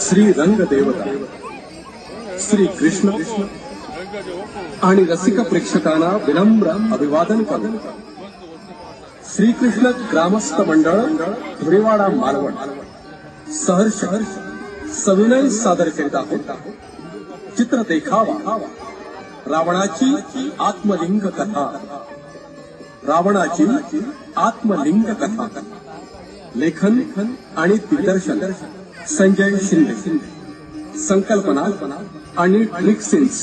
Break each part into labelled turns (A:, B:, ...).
A: श्री रंग देवता श्री कृष्ण आणि रसिक प्रेक्षकांना विनम्र अभिवादन करून श्रीकृष्ण ग्रामस्थ मंडळ धुळेवाडा मालवण सहर्ष सविनय सादर करीत आहोत चित्र देखावा रावणाची आत्मलिंग कथा। रावणाची आत्मलिंग कथा लेखन आणि दिग्दर्शन संजय शिंदे। संकल्पना आणि ट्रिक्सिन्स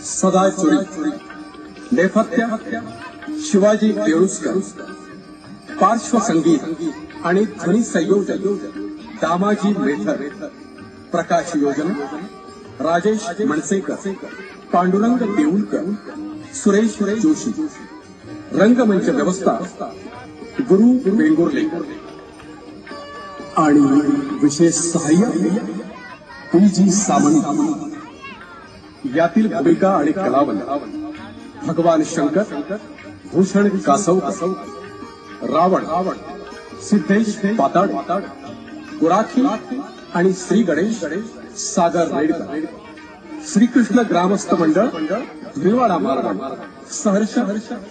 A: सदा चुरी। नेपथ्य शिवाजी बेळुसकर। पार्श्वसंगीत आणि ध्वनी संयोजन दामाजी मेठर। प्रकाश योजना राजेश मणसेकर, पांडुरंग देऊळकर, सुरेश जोशी। रंगमंच व्यवस्था गुरु वेंगुर्ले आणि विशेष सहाय्य पीजी सामंत। यातील भूमिका आणि कलावंत भगवान शंकर, भूषण कासवकर, रावण सिद्धेश पाताड, गुराखी आणि श्री गणेश सागर रेडकर। श्रीकृष्ण ग्रामस्थ मंडळ धुळेवाडा मालवण सहर्ष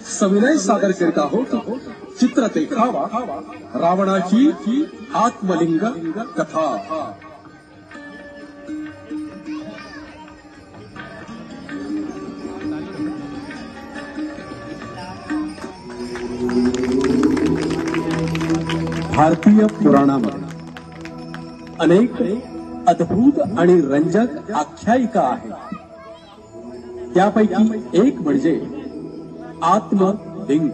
A: सविनय सादर करीत आहोत चित्र देखावा रावणाची आत्मलिंग कथा। भारतीय पुराणामध्ये अनेक अद्भुत आणि रंजक आख्यायिका आहेत। त्यापैकी एक म्हणजे आत्मलिंग।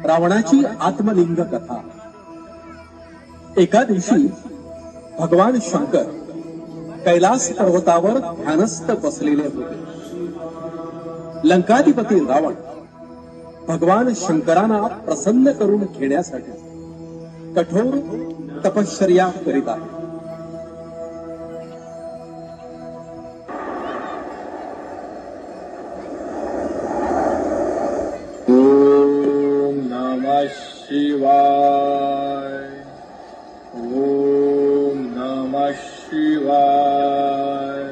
A: रावणाची आत्मलिंग कथा। एका दिवशी भगवान शंकर कैलास पर्वतावर ध्यानस्थ बसलेले होते। लंकाधिपती रावण भगवान शंकरांना प्रसन्न करून घेण्यासाठी कठोर तपश्चर्या करीत आहे।
B: शिवाय ओम नमः शिवाय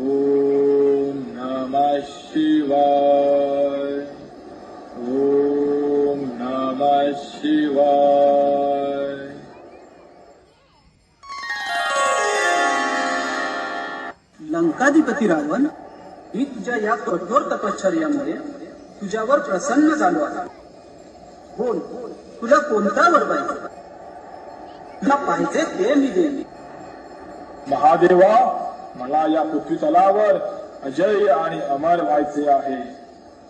B: ओम नमः शिवाय ओम नमः शिवाय।
C: लंकाधिपती रावण, मी तुझ्या या कठोर तपश्चर्यामुळे तुझ्यावर प्रसन्न झालो आहे। बोल, तुला कोणता वर पाहिजे? तुला पाहिजे ते मी देईन।
B: महादेवा, मला या पृथ्वी तलावर अजय आणि अमर व्हायचे आहे।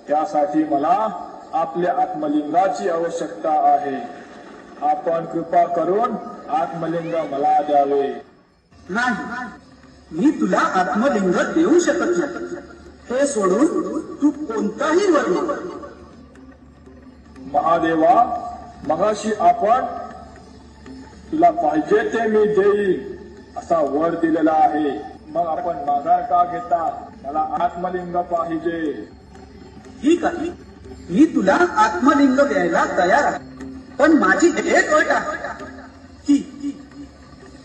B: त्यासाठी मला आपल्या आत्मलिंगाची आवश्यकता आहे। आपण कृपा करून आत्मलिंग मला द्यावे।
C: नाही, मी तुला आत्मलिंग देऊ शकत नाही। हे सोडून तू कोणताही वर माग।
B: महादेवा, मगाशी आपण तुला पाहिजे ते मी देईल असा वर दिलेला आहे, मग आपण माघार का घेता? मला आत्मलिंग पाहिजे।
C: ठीक आहे, मी तुला आत्मलिंग द्यायला तयार आहे, पण माझी एक अट आहे की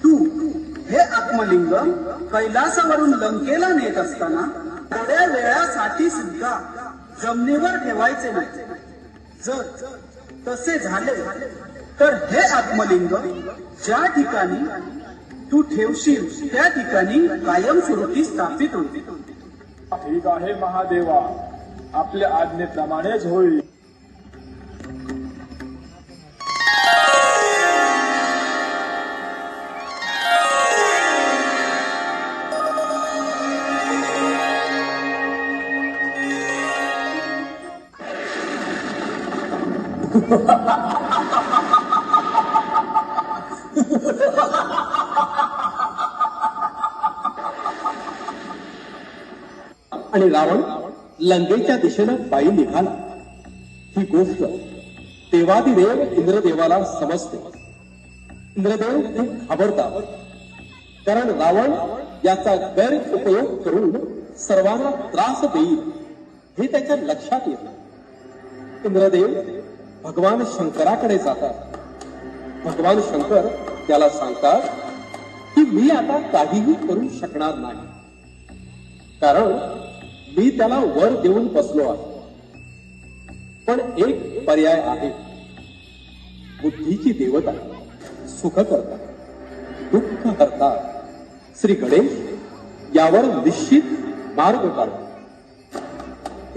C: तू हे आत्मलिंग कैलासावरून लंकेला नेत असताना थोड्या वेळासाठी सुद्धा जमिनीवर ठेवायचे नाही। जर तसे झाले तर हे आत्मलिंग ज्या ठिकाणी तू ठेवशील त्या ठिकाणी कायमस्वरूपी स्थापित होते।
B: ठीक आहे महादेवा, आपल्या आज्ञेप्रमाणेच होईल।
A: आणि रावण लंकेच्या दिशेनं पायी निघाला। ही गोष्ट देवादिदेव इंद्रदेवाला समजते। इंद्रदेव खूप घाबरतात, कारण रावण याचा गैरउपयोग करून सर्वांना त्रास देईल हे त्याच्या लक्षात येते। इंद्रदेव भगवान शंकराकडे जातात। भगवान शंकर त्याला सांगतात, की मी आता काहीही करू शकणार नाही, कारण मी त्याला वर देऊन बसलो आहे. पण एक पर्याय आहे. बुद्धीची देवता, सुख करता, दुःख हरता श्री गणेश यावर निश्चित मार्ग काढतात.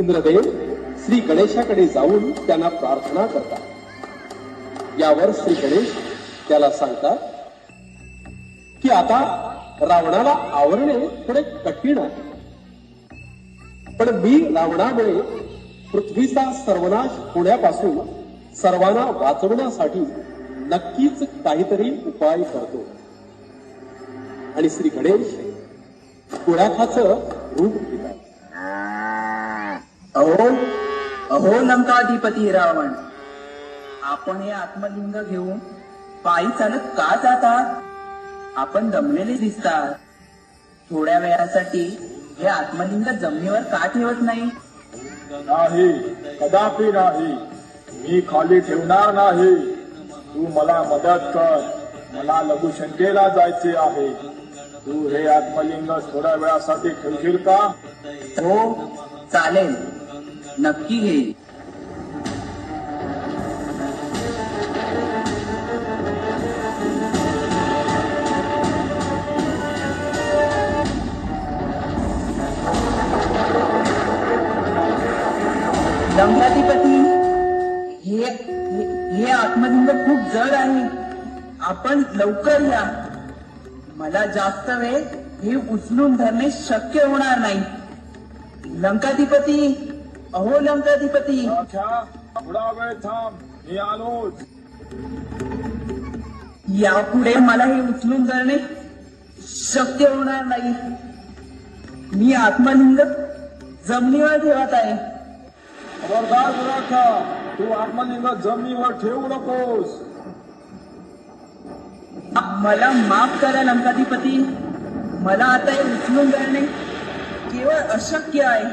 A: इंद्रदेव श्री गणेशाकडे जाऊन त्यांना प्रार्थना करतात. यावर श्री गणेश त्याला सांगतात की आता रावणाला आवरणे थोडे कठीण आहे, पण मी रावणामुळे पृथ्वीचा सर्वनाश होण्यापासून सर्वांना वाचवण्यासाठी नक्कीच काहीतरी उपाय करतो. आणि श्री गणेश कुळाखाचं रूप घेतात.
C: अहो अहो लंकाधिपती रावण, आपण हे आत्मलिंग घेऊन पायी चालत का जातात? आपण दमलेले दिसतात. थोड्या वेळासाठी हे आत्मलिंग जमिनीवर का ठेवत नाही?
B: नाही, कदापि नाही. मी खाली ठेवणार नाही. तू मला मदत कर. मला लघुशंकेला जायचे आहे. तू हे आत्मलिंग थोड्या वेळासाठी ठेवशील का?
C: हो चालेल, नक्की घेईल. लंकाधिपती, हे आत्मलिंग खूप जड आहे. आपण लवकर या. मला जास्त वेळ हे उचलून धरणे शक्य होणार नाही. लंकाधिपती, अहो लंकाधिपती.
B: अच्छा, थोडा वेळ थांब, मी आलोच.
C: यापुढे मला हे उचलून धरणे शक्य होणार नाही. मी आत्मलिंग जमिनीवर ठेवत आहे.
B: खबरदार गुराखा, तू आत्मलिंग जमिनीवर ठेवू नकोस.
C: मला माफ करा लंकाधिपती. मला आता हे उचलून धरणे केवळ अशक्य आहे.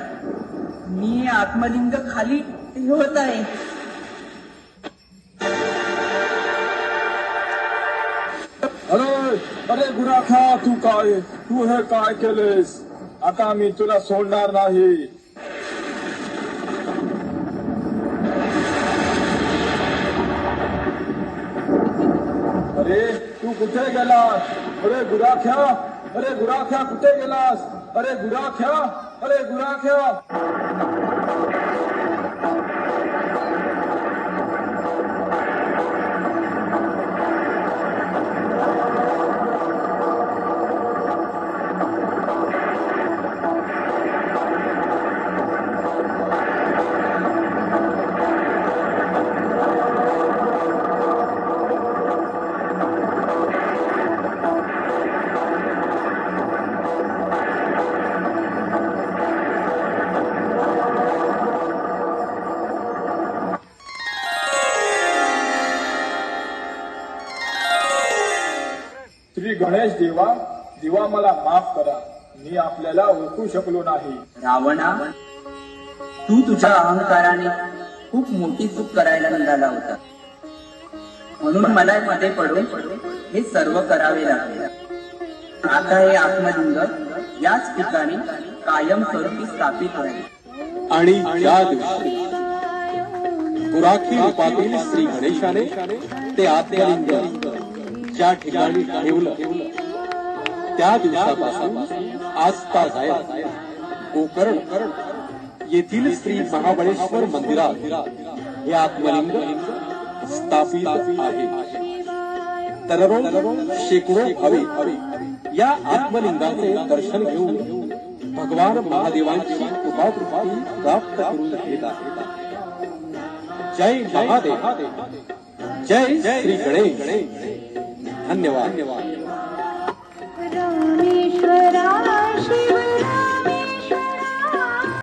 C: मी हे आत्मलिंग खाली ठेवत आहे.
B: अरे अरे गुराखा, तू हे काय केलेस? आता मी तुला सोडणार नाही. अरे तू कुठे गेलास? अरे गुराख्या, अरे गुराख्या कुठे गेलास? अरे गुराख्या, अरे गुराख्या. श्री गणेश देवा मला माफ करा. मी आपल्याला ओळखू शकलो नाही.
C: रावणा, तू तुझ्या अहंकाराने खूप मोठी चूक करायला निघाला होता, म्हणून मला मध्ये पडून हे सर्व करावे लागले. आता हे आत्मलिंग याच ठिकाणी कायमस्वरूपी स्थापित होईल.
A: आणि ज्या दिवशी गुराखी रूपातील श्री गणेशाने ते आत्मलिंग ज्या ठिकाणी ठेवलं, त्या दिवसापासून आस्था जायत गोकर्ण येथील श्री महाबळेश्वर मंदिरात हे आत्मलिंग स्थापित आहे. दररोज शेकडो भाविक या आत्मलिंगाचे दर्शन घेऊन भगवान महादेवांची कृपादृष्टी प्राप्त करून घेत आहेत. जय महादेव, जय श्री गणेश. धन्यवाद.
D: रामेश्वरा शिव